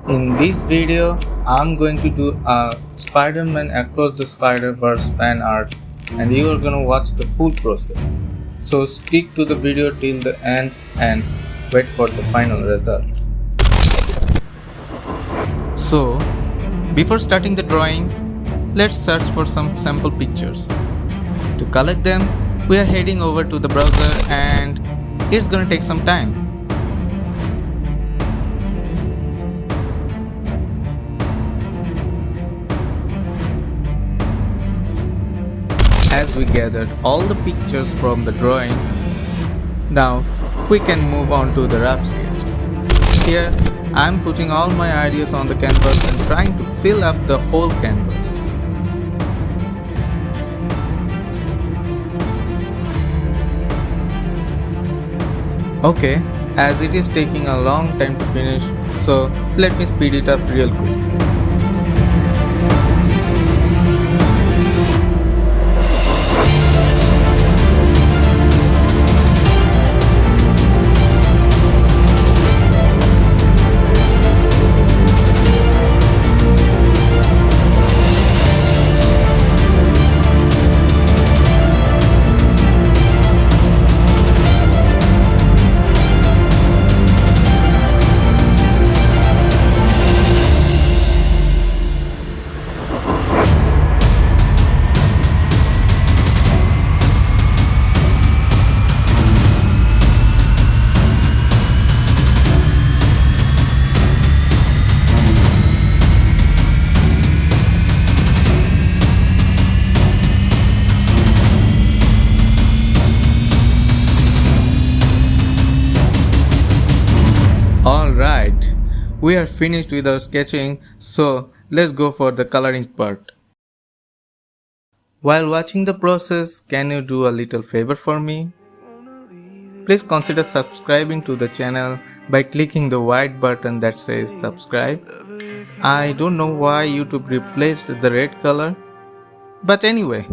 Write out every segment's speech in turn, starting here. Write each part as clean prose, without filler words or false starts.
In this video, I'm going to do a Spider-Man Across the Spider-Verse fan art and you are gonna watch the full process. So stick to the video till the end and wait for the final result. So, before starting the drawing, let's search for some sample pictures. To collect them, we are heading over to the browser and it's gonna take some time. As we gathered all the pictures from the drawing, now we can move on to the rough sketch. Here I am putting all my ideas on the canvas and trying to fill up the whole canvas. Okay, as it is taking a long time to finish, so let me speed it up real quick. Alright, we are finished with our sketching, so let's go for the coloring part. While watching the process, can you do a little favor for me? Please consider subscribing to the channel by clicking the white button that says subscribe. I don't know why YouTube replaced the red color, but anyway,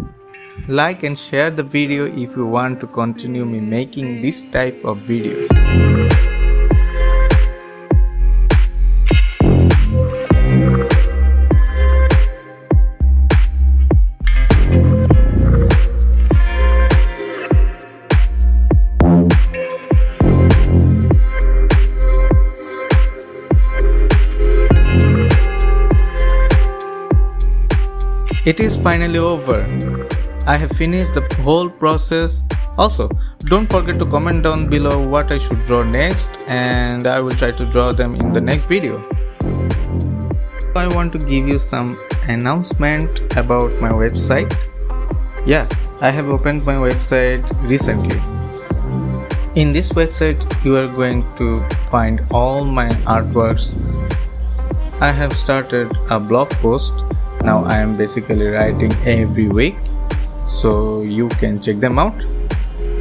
like and share the video if you want to continue me making this type of videos. It is finally over. I have finished the whole process. Also, don't forget to comment down below what I should draw next and I will try to draw them in the next video. I want to give you some announcement about my website. Yeah, I have opened my website recently. In this website, you are going to find all my artworks. I have started a blog post. Now I am basically writing every week, so you can check them out.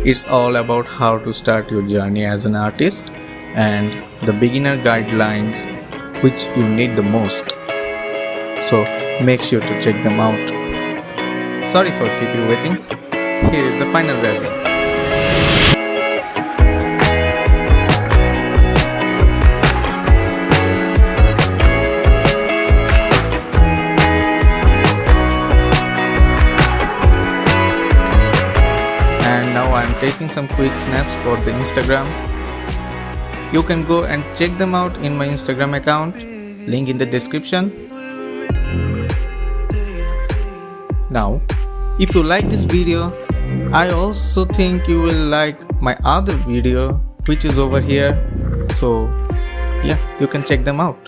It's all about how to start your journey as an artist and the beginner guidelines which you need the most. So make sure to check them out. Sorry for keeping you waiting. Here is the final result. I'm taking some quick snaps for the Instagram. You can go and check them out in my Instagram account, link in the description. Now, if you like this video, I also think you will like my other video which is over here. So yeah, you can check them out.